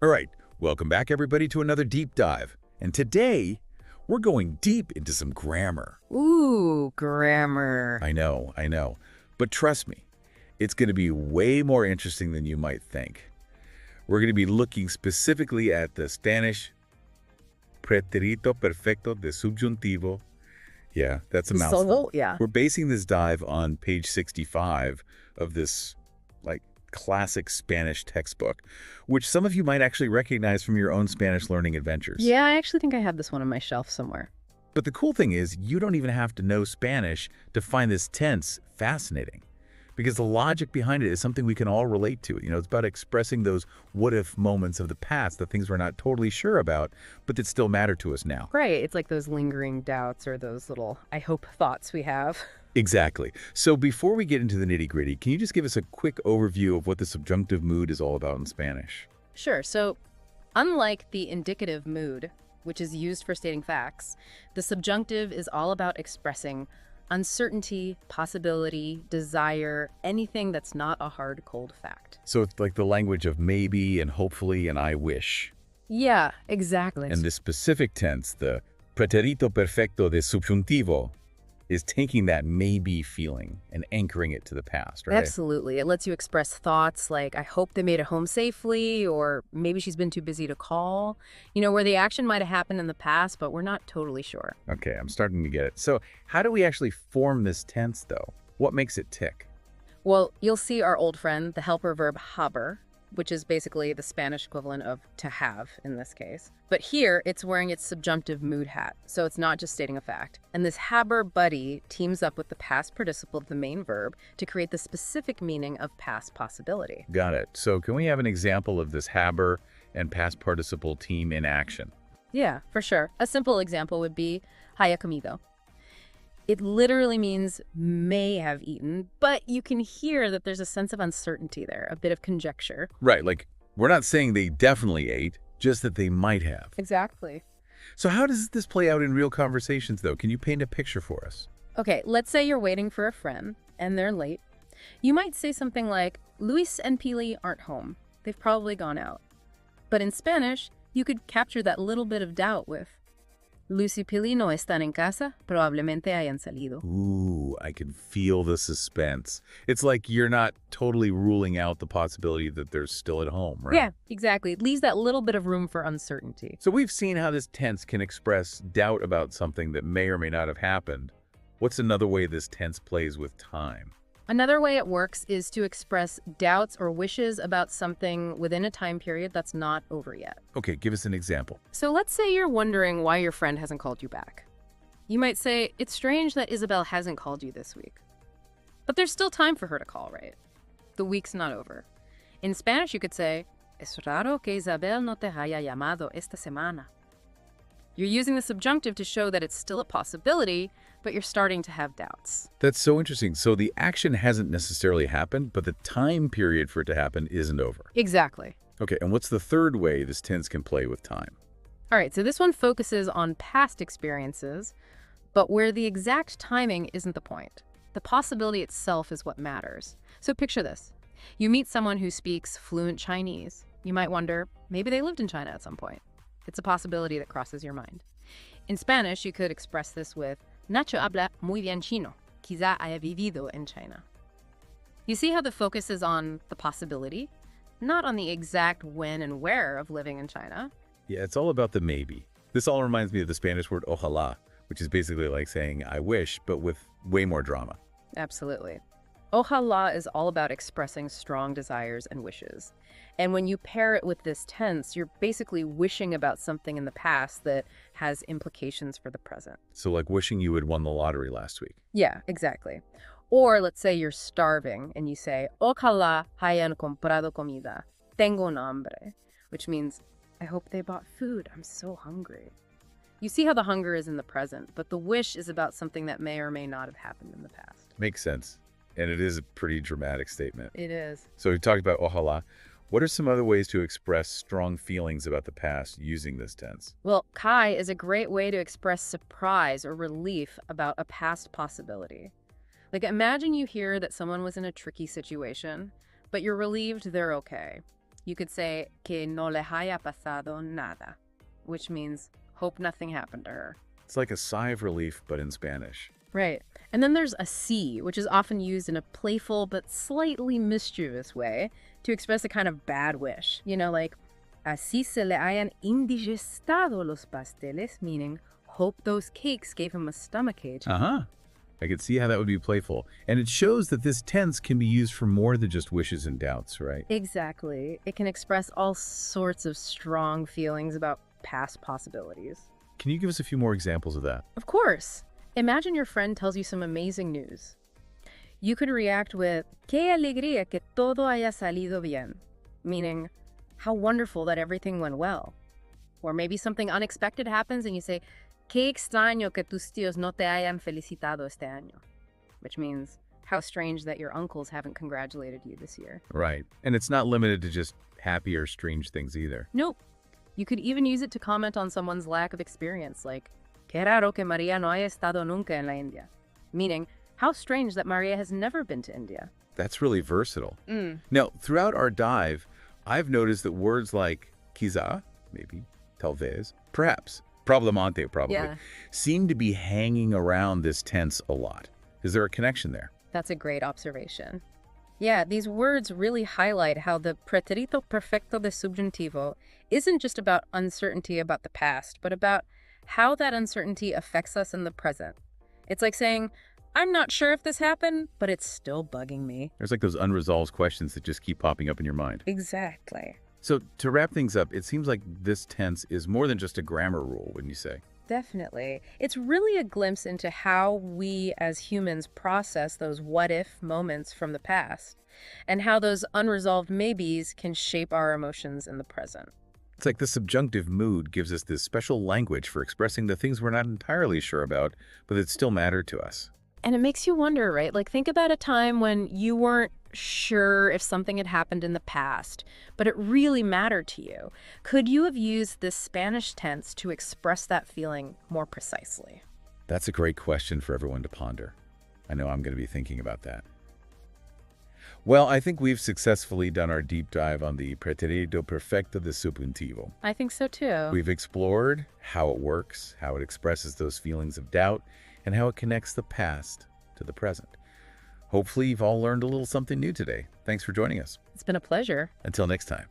All right, welcome back everybody to another deep dive. And today, we're going deep into some grammar. Ooh, grammar. I know. But trust me, it's going to be way more interesting than you might think. We're going to be looking specifically at the Spanish Pretérito Perfecto de Subjuntivo. Yeah, that's a mouthful. Yeah. We're basing this dive on page 65 of this, classic Spanish textbook, which some of you might actually recognize from your own Spanish learning adventures. Yeah, I actually think I have this one on my shelf somewhere. But the cool thing is, you don't even have to know Spanish to find this tense fascinating, because the logic behind it is something we can all relate to. You know, it's about expressing those what-if moments of the past, the things we're not totally sure about, but that still matter to us now. Right, it's like those lingering doubts or those little I hope thoughts we have. Exactly. So before we get into the nitty-gritty, can you just give us a quick overview of what the subjunctive mood is all about in Spanish? Sure, so unlike the indicative mood, which is used for stating facts, the subjunctive is all about expressing uncertainty, possibility, desire, anything that's not a hard, cold fact. So it's like the language of maybe and hopefully and I wish. Yeah, exactly. And this specific tense, the pretérito perfecto de subjuntivo, is taking that maybe feeling and anchoring it to the past, right? Absolutely. It lets you express thoughts like, I hope they made it home safely, or maybe she's been too busy to call, where the action might have happened in the past, but we're not totally sure. Okay, I'm starting to get it. So how do we actually form this tense, though? What makes it tick? Well, you'll see our old friend, the helper verb haber, which is basically the Spanish equivalent of to have in this case. But here, it's wearing its subjunctive mood hat, so it's not just stating a fact. And this haber buddy teams up with the past participle of the main verb to create the specific meaning of past possibility. Got it. So can we have an example of this haber and past participle team in action? Yeah, for sure. A simple example would be haya comido. It literally means may have eaten, but you can hear that there's a sense of uncertainty there, a bit of conjecture. Right, like we're not saying they definitely ate, just that they might have. Exactly. So how does this play out in real conversations, though? Can you paint a picture for us? Okay, let's say you're waiting for a friend and they're late. You might say something like, Luis and Pili aren't home. They've probably gone out. But in Spanish, you could capture that little bit of doubt with, Luis y Pili no están en casa, probablemente hayan salido. Ooh, I can feel the suspense. It's like you're not totally ruling out the possibility that they're still at home, right? Yeah, exactly. It leaves that little bit of room for uncertainty. So we've seen how this tense can express doubt about something that may or may not have happened. What's another way this tense plays with time? Another way it works is to express doubts or wishes about something within a time period that's not over yet. Okay, give us an example. So let's say you're wondering why your friend hasn't called you back. You might say, it's strange that Isabel hasn't called you this week. But there's still time for her to call, right? The week's not over. In Spanish, you could say, es raro que Isabel no te haya llamado esta semana. You're using the subjunctive to show that it's still a possibility, but you're starting to have doubts. That's so interesting. So the action hasn't necessarily happened, but the time period for it to happen isn't over. Exactly. Okay, and what's the third way this tense can play with time? All right, so this one focuses on past experiences, but where the exact timing isn't the point. The possibility itself is what matters. So picture this. You meet someone who speaks fluent Chinese. You might wonder, maybe they lived in China at some point. It's a possibility that crosses your mind. In Spanish, you could express this with, Nacho habla muy bien chino. Quizá haya vivido en China. You see how the focus is on the possibility, not on the exact when and where of living in China. Yeah, it's all about the maybe. This all reminds me of the Spanish word ojalá, which is basically like saying I wish, but with way more drama. Absolutely. Ojalá is all about expressing strong desires and wishes. And when you pair it with this tense, you're basically wishing about something in the past that has implications for the present. So like wishing you had won the lottery last week. Yeah, exactly. Or let's say you're starving and you say, Ojalá hayan comprado comida. Tengo un hambre. Which means, I hope they bought food. I'm so hungry. You see how the hunger is in the present, but the wish is about something that may or may not have happened in the past. Makes sense. And it is a pretty dramatic statement. It is. So we talked about ojalá. What are some other ways to express strong feelings about the past using this tense? Well, kai is a great way to express surprise or relief about a past possibility. Like, imagine you hear that someone was in a tricky situation, but you're relieved they're okay. You could say que no le haya pasado nada, which means hope nothing happened to her. It's like a sigh of relief, but in Spanish. Right. And then there's a sí, which is often used in a playful but slightly mischievous way to express a kind of bad wish. You know, like, así se le hayan indigestado los pasteles, meaning, hope those cakes gave him a stomachache. Uh-huh. I could see how that would be playful. And it shows that this tense can be used for more than just wishes and doubts, right? Exactly. It can express all sorts of strong feelings about past possibilities. Can you give us a few more examples of that? Of course. Imagine your friend tells you some amazing news. You could react with, qué alegría que todo haya salido bien, meaning, how wonderful that everything went well. Or maybe something unexpected happens and you say, qué extraño que tus tíos no te hayan felicitado este año, which means, how strange that your uncles haven't congratulated you this year. Right. And it's not limited to just happy or strange things either. Nope. You could even use it to comment on someone's lack of experience, like, qué raro que María no haya estado nunca en la India, meaning, how strange that Maria has never been to India. That's really versatile. Now, throughout our dive, I've noticed that words like quizá, maybe, talvez, perhaps, probablemente, probably, seem to be hanging around this tense a lot. Is there a connection there? That's a great observation. Yeah, these words really highlight how the Pretérito Perfecto de Subjuntivo isn't just about uncertainty about the past, but about how that uncertainty affects us in the present. It's like saying, I'm not sure if this happened, but it's still bugging me. There's like those unresolved questions that just keep popping up in your mind. Exactly. So to wrap things up, it seems like this tense is more than just a grammar rule, wouldn't you say? Definitely. It's really a glimpse into how we as humans process those what-if moments from the past, and how those unresolved maybes can shape our emotions in the present. It's like the subjunctive mood gives us this special language for expressing the things we're not entirely sure about, but that still matter to us. And it makes you wonder, right? Like, think about a time when you weren't sure if something had happened in the past, but it really mattered to you. Could you have used this Spanish tense to express that feeling more precisely? That's a great question for everyone to ponder. I know I'm going to be thinking about that. Well, I think we've successfully done our deep dive on the Pretérito Perfecto de Subjuntivo. I think so too. We've explored how it works, how it expresses those feelings of doubt, and how it connects the past to the present. Hopefully, you've all learned a little something new today. Thanks for joining us. It's been a pleasure. Until next time.